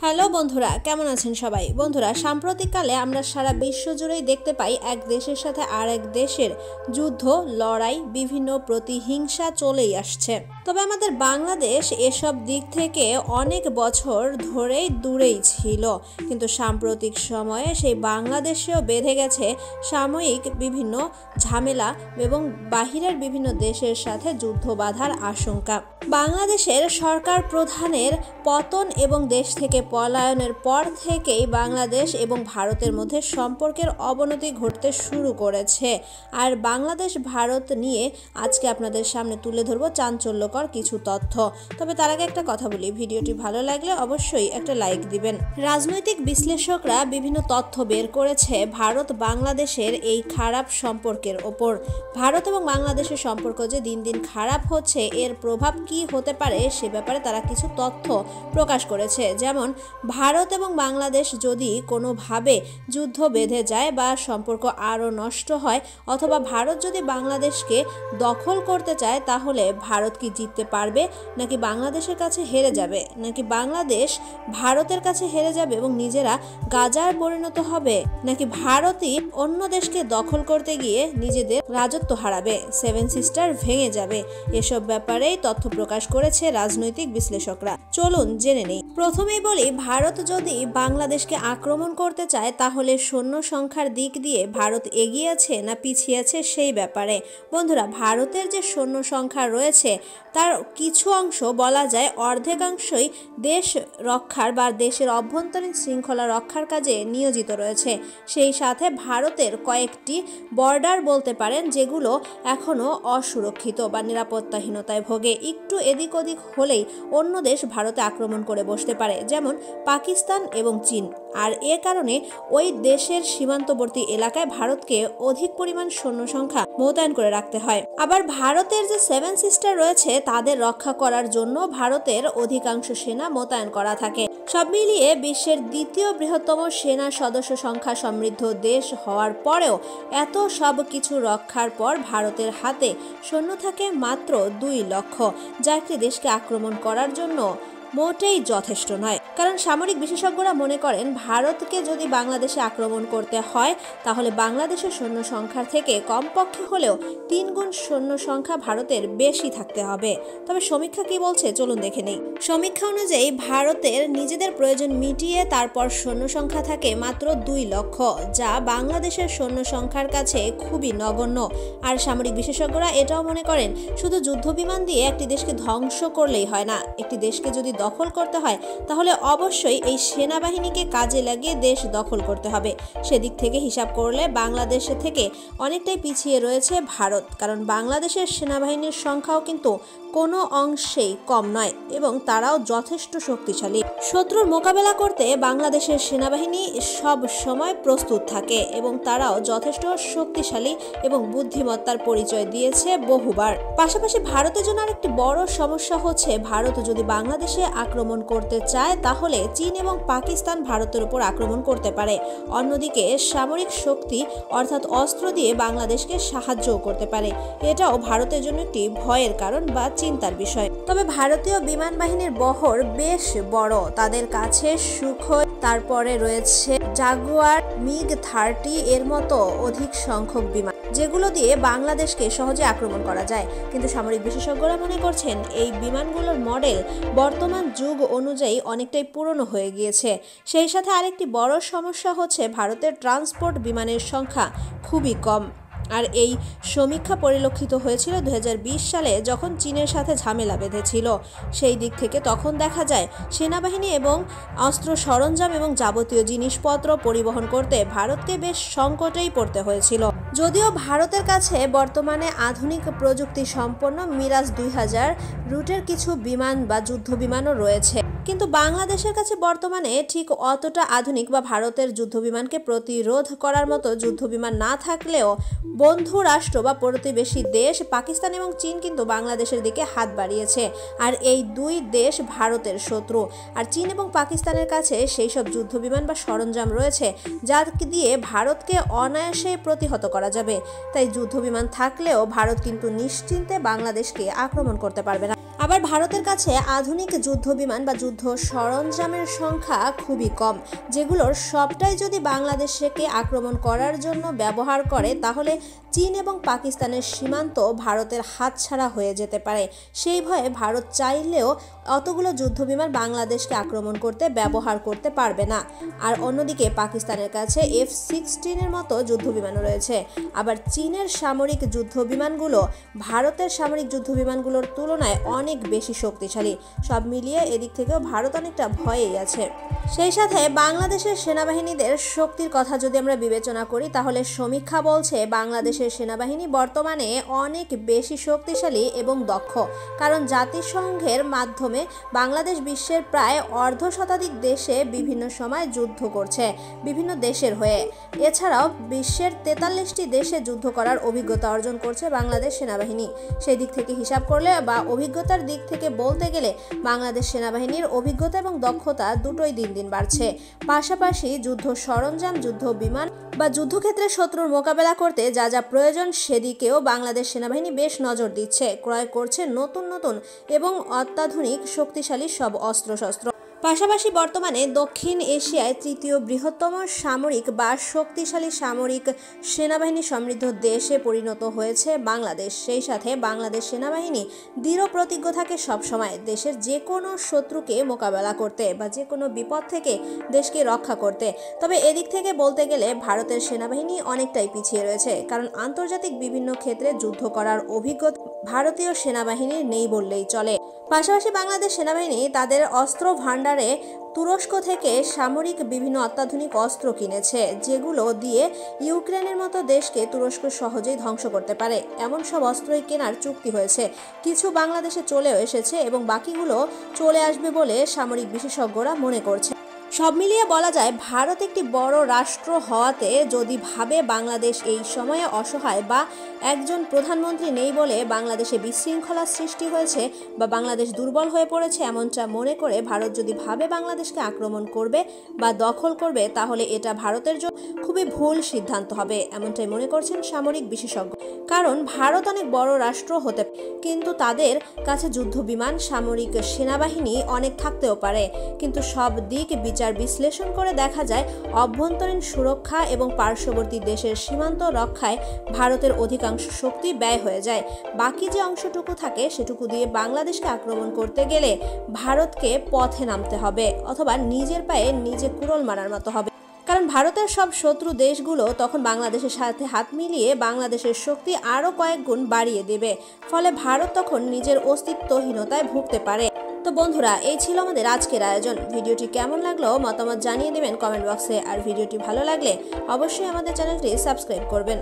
Hello বন্ধুরা, কেমন আছেন সবাই? বন্ধুরা, সাম্প্রতিককালে আমরা সারা বিশ্ব জুড়েই দেখতে পাই এক দেশের সাথে আর এক দেশের যুদ্ধ, লড়াই, বিভিন্ন প্রতিহিংসা চলেই আসছে। তবে আমাদের বাংলাদেশ এসব দিক থেকে অনেক বছর ধরেই দূরেই ছিল, কিন্তু সাম্প্রতিক সময়ে সেই বাংলাদেশেও বেঁধে গেছে সাময়িক বিভিন্ন ঝামেলা এবং বাহিরের বিভিন্ন দেশের সাথে যুদ্ধ বাঁধার আশঙ্কা। বাংলাদেশের সরকার প্রধানের পতন এবং দেশ থেকে পলায়নের পর থেকেই বাংলাদেশ এবং ভারতের মধ্যে সম্পর্কের অবনতি ঘটতে শুরু করেছে। আর বাংলাদেশ ভারত নিয়ে আজকে আপনাদের সামনে তুলে ধরবো চাঞ্চল্যকর কিছু তথ্য। তবে তার আগে একটা কথা বলি, ভিডিওটি ভালো লাগলে অবশ্যই একটা লাইক দিবেন। রাজনৈতিক বিশ্লেষকরা বিভিন্ন তথ্য বের করেছে ভারত বাংলাদেশের এই খারাপ সম্পর্কের ওপর। ভারত এবং বাংলাদেশের সম্পর্ক যে দিন দিন খারাপ হচ্ছে, এর প্রভাব কি হতে পারে সে ব্যাপারে তারা কিছু তথ্য প্রকাশ করেছে। যেমন ভারত এবং বাংলাদেশ যদি কোনোভাবে যুদ্ধ বেঁধে যায় বা সম্পর্ক আরও নষ্ট হয়, অথবা ভারত যদি বাংলাদেশকে দখল করতে চায়, তাহলে ভারত কি জিততে পারবে, নাকি বাংলাদেশের কাছে হেরে যাবে, নাকি বাংলাদেশ ভারতের কাছে হেরে যাবে এবং নিজেরা গাজার পরিণত হবে, নাকি ভারতই অন্য দেশকে দখল করতে গিয়ে নিজেদের রাজত্ব হারাবে, সেভেন সিস্টার ভেঙে যাবে। এসব ব্যাপারেই তথ্য প্রকাশ করেছে রাজনৈতিক বিশ্লেষকরা। চলুন জেনে নেই। প্রথমেই বলি, ভারত যদি বাংলাদেশকে আক্রমণ করতে চায়, তাহলে সৈন্য সংখ্যার দিক দিয়ে ভারত এগিয়ে আছে না পিছিয়ে আছে সেই ব্যাপারে। বন্ধুরা, ভারতের যে সৈন্য সংখ্যা রয়েছে তার কিছু অংশ বলা যায় অর্ধেকাংশই দেশ রক্ষার বা দেশের অভ্যন্তরীণ শৃঙ্খলা রক্ষার কাজে নিয়োজিত রয়েছে। সেই সাথে ভারতের কয়েকটি বর্ডার বলতে পারেন যেগুলো এখনও অসুরক্ষিত বা নিরাপত্তাহীনতায় ভোগে। একটু এদিক ওদিক হলেই অন্য দেশ ভারতে আক্রমণ করে বসতে পারে, যেমন পাকিস্তান এবং চীন। আর এ কারণে ওই দেশের সীমান্তবর্তী এলাকায় ভারতকে অধিক পরিমাণ সৈন্য সংখ্যা মোতায়েন করে রাখতে হয়। আবার ভারতের যে সেভেন সিস্টার রয়েছে তাদের রক্ষা করার জন্য ভারতের অধিকাংশ সেনা মোতায়েন করা থাকে। সব মিলিয়ে বিশ্বের দ্বিতীয় বৃহত্তম সেনা সদস্য সংখ্যা সমৃদ্ধ দেশ হওয়ার পরেও এত সব কিছু রক্ষার পর ভারতের হাতে সৈন্য থাকে মাত্র 2 লক্ষ, যা একটি দেশকে আক্রমণ করার জন্য মোটেই যথেষ্ট নয়। কারণ সামরিক বিশেষজ্ঞরা মনে করেন ভারতকে যদি বাংলাদেশে আক্রমণ করতে হয়, তাহলে বাংলাদেশের সৈন্য সংখ্যার থেকে কমপক্ষে হলেও 3 গুণ সৈন্য সংখ্যা ভারতের বেশি থাকতে হবে। তবে সমীক্ষা কি বলছে চলুন দেখে নেই। সমীক্ষা অনুযায়ী ভারতের নিজেদের প্রয়োজন মিটিয়ে তারপর সৈন্য সংখ্যা থাকে মাত্র 2 লক্ষ, যা বাংলাদেশের সৈন্য সংখ্যার কাছে খুবই নগণ্য। আর সামরিক বিশেষজ্ঞরা এটাও মনে করেন শুধু যুদ্ধবিমান দিয়ে একটি দেশকে ধ্বংস করলেই হয় না, একটি দেশকে যদি দখল করতে হয় তাহলে অবশ্যই এই সেনাবাহিনীকে কাজে লাগিয়ে দেশ দখল করতে হবে। সেদিক থেকে হিসাব করলে বাংলাদেশ থেকে অনেকটাই পিছিয়ে রয়েছে ভারত, কারণ বাংলাদেশের সেনাবাহিনীর সংখ্যাও কিন্তু কোনো অংশেই কম নয় এবং তারাও যথেষ্ট শক্তিশালী। শত্রুর মোকাবেলা করতে বাংলাদেশের সেনাবাহিনী সব সময় প্রস্তুত থাকে এবং তারাও যথেষ্ট শক্তিশালী এবং বুদ্ধিমত্তার পরিচয় দিয়েছে বহুবার। পাশাপাশি ভারতের জন্য আরেকটি বড় সমস্যা হচ্ছে, ভারত যদি বাংলাদেশে আক্রমণ করতে চায় তাহলে চীন এবং পাকিস্তান ভারতের উপর আক্রমণ করতে পারে। অন্যদিকে সামরিক শক্তি অর্থাৎ অস্ত্র দিয়ে বাংলাদেশকে সাহায্যও করতে পারে। এটাও ভারতের জন্য একটি ভয়ের কারণ বা চিন্তার বিষয়। তবে ভারতীয় বিমান বাহিনীর বহর বেশ বড়। তাদের কাছে সুখোই, তারপরে রয়েছে জাগুয়ার, MiG-30 এর মতো অধিক সংখ্যক বিমান, যেগুলো দিয়ে বাংলাদেশকে সহজে আক্রমণ করা যায়। কিন্তু সামরিক বিশেষজ্ঞরা মনে করছেন এই বিমানগুলোর মডেল বর্তমান যুগ অনুযায়ী অনেকটাই পুরনো হয়ে গিয়েছে। সেই সাথে আরেকটি বড় সমস্যা হচ্ছে ভারতের ট্রান্সপোর্ট বিমানের সংখ্যা খুবই কম। আর এই সমীক্ষা পরিলক্ষিত হয়েছিল 2020 সালে, যখন চীনের সাথে ঝামেলা বেঁধেছিল। সেই দিক থেকে তখন দেখা যায় সেনাবাহিনী এবং অস্ত্র সরঞ্জাম এবং যাবতীয় জিনিসপত্র পরিবহন করতে ভারতকে বেশ সংকটেই পড়তে হয়েছিল। যদিও ভারতের কাছে বর্তমানে আধুনিক প্রযুক্তি সম্পন্ন মিরাজ 2000 রুটের কিছু বিমান বা যুদ্ধ বিমানও রয়েছে, কিন্তু বাংলাদেশের কাছে বর্তমানে ঠিক অতটা আধুনিক বা ভারতের যুদ্ধবিমানকে প্রতিরোধ করার মতো যুদ্ধবিমান না থাকলেও বন্ধু রাষ্ট্র বা প্রতিবেশী দেশ পাকিস্তান এবং চীন কিন্তু বাংলাদেশের দিকে হাত বাড়িয়েছে। আর এই দুই দেশ ভারতের শত্রু। আর চীন এবং পাকিস্তানের কাছে সেই সব যুদ্ধবিমান বা সরঞ্জাম রয়েছে যা দিয়ে ভারতকে অনায়াসে প্রতিহত করা যাবে। তাই যুদ্ধবিমান থাকলেও ভারত কিন্তু নিশ্চিন্তে বাংলাদেশকে আক্রমণ করতে পারবে না। আবার ভারতের কাছে আধুনিক যুদ্ধ বিমান বা যুদ্ধ সরঞ্জামের সংখ্যা খুবই কম, যেগুলোর সবটাই যদি বাংলাদেশকে আক্রমণ করার জন্য ব্যবহার করে তাহলে চীন এবং পাকিস্তানের সীমান্ত ভারতের হাতছাড়া হয়ে যেতে পারে। সেই ভয়ে ভারত চাইলেও অতগুলো যুদ্ধবিমান বাংলাদেশকে আক্রমণ করতে ব্যবহার করতে পারবে না। আর অন্যদিকে পাকিস্তানের কাছে F-16 মতো যুদ্ধবিমানও রয়েছে। আবার চীনের সামরিক যুদ্ধবিমানগুলো ভারতের সামরিক যুদ্ধবিমানগুলোর তুলনায় অনেক বেশি শক্তিশালী। সব মিলিয়ে এদিক থেকেও ভারত অনেকটা ভয়েই আছে। সেই সাথে বাংলাদেশের সেনাবাহিনীদের শক্তির কথা যদি আমরা বিবেচনা করি তাহলে সমীক্ষা বলছে বাংলাদেশের সেনাবাহিনী বর্তমানে অনেক বেশি শক্তিশালী এবং দক্ষ, কারণ জাতিসংঘের মাধ্যমে বাংলাদেশ বিশ্বের প্রায় অর্ধশতাধিক দেশে বিভিন্ন সময় যুদ্ধ করছে বিভিন্ন দেশের হয়ে। এছাড়াও বিশ্বের 43টি দেশে যুদ্ধ করার অভিজ্ঞতা অর্জন করছে বাংলাদেশ সেনাবাহিনী। সেই দিক থেকে হিসাব করলে বা অভিজ্ঞতার দিক থেকে বলতে গেলে বাংলাদেশ সেনাবাহিনীর অভিজ্ঞতা এবং দক্ষতা দুটোই দিন দিন বাড়ছে। পাশাপাশি যুদ্ধ সরঞ্জাম, যুদ্ধ বিমান বা যুদ্ধক্ষেত্রে শত্রুর মোকাবেলা করতে যা যা প্রয়োজন সেদিকেও বাংলাদেশ সেনাবাহিনী বেশ নজর দিচ্ছে, ক্রয় করছে নতুন নতুন এবং অত্যাধুনিক শক্তিশালী সব অস্ত্রশস্ত্র। পাশাপাশি বর্তমানে দক্ষিণ এশিয়ায় তৃতীয় বৃহত্তম সামরিক বা শক্তিশালী সামরিক সেনাবাহিনী সমৃদ্ধ দেশে পরিণত হয়েছে বাংলাদেশ। সেই সাথে বাংলাদেশ সেনাবাহিনী দৃঢ় প্রতিজ্ঞ থাকে সবসময় দেশের যে কোনো শত্রুকে মোকাবেলা করতে বা যে কোনো বিপদ থেকে দেশকে রক্ষা করতে। তবে এদিক থেকে বলতে গেলে ভারতের সেনাবাহিনী অনেকটাই পিছিয়ে রয়েছে, কারণ আন্তর্জাতিক বিভিন্ন ক্ষেত্রে যুদ্ধ করার অভিজ্ঞতা ভারতীয় সেনাবাহিনীর নেই বললেই চলে। পাশাপাশি বাংলাদেশ সেনাবাহিনী তাদের অস্ত্র ভাণ্ডারে তুরস্ক থেকে সামরিক বিভিন্ন অত্যাধুনিক অস্ত্র কিনেছে, যেগুলো দিয়ে ইউক্রেনের মতো দেশকে তুরস্ক সহজেই ধ্বংস করতে পারে। এমন সব অস্ত্রই কেনার চুক্তি হয়েছে। কিছু বাংলাদেশে চলেও এসেছে এবং বাকিগুলো চলে আসবে বলে সামরিক বিশেষজ্ঞরা মনে করছে। সব মিলিয়ে বলা যায় ভারত একটি বড় রাষ্ট্র হওয়াতে যদি ভাবে বাংলাদেশ এই সময়ে অসহায় বা একজন প্রধানমন্ত্রী নেই বলে বাংলাদেশে বিশৃঙ্খলা সৃষ্টি হয়েছে বা বাংলাদেশ দুর্বল হয়ে পড়েছে, এমনটা মনে করে ভারত যদি ভাবে বাংলাদেশকে আক্রমণ করবে বা দখল করবে তাহলে এটা ভারতের জন্য খুবই ভুল সিদ্ধান্ত হবে, এমনটাই মনে করছেন সামরিক বিশেষজ্ঞ। কারণ ভারত অনেক বড় রাষ্ট্র হতে কিন্তু তাদের কাছে যুদ্ধ বিমান, সামরিক সেনাবাহিনী অনেক থাকতেও পারে, কিন্তু সব দিক বিশ্লেষণ করে দেখা যায় অভ্যন্তরীণ সুরক্ষা এবং পার্শ্ববর্তী দেশের সীমান্ত রক্ষায় ভারতের অধিকাংশ শক্তি ব্যয় হয়ে যায়। বাকি যে অংশটুকু থাকে সেটুকু দিয়ে বাংলাদেশকে আক্রমণ করতে গেলে ভারতকে পথে নামতে হবে অথবা নিজের পায়ে নিজে কুড়োল মারার মতো হবে। কারণ ভারতের সব শত্রু দেশগুলো তখন বাংলাদেশের সাথে হাত মিলিয়ে বাংলাদেশের শক্তি আরও কয়েক গুণ বাড়িয়ে দেবে, ফলে ভারত তখন নিজের অস্তিত্বহীনতায় ভুগতে পারে। তো বন্ধুরা, এই ছিল আমাদের আজকের আয়োজন। ভিডিওটি কেমন লাগলো মতামত জানিয়ে দেবেন কমেন্ট বক্সে। আর ভিডিওটি ভালো লাগলে অবশ্যই আমাদের চ্যানেলটি সাবস্ক্রাইব করবেন।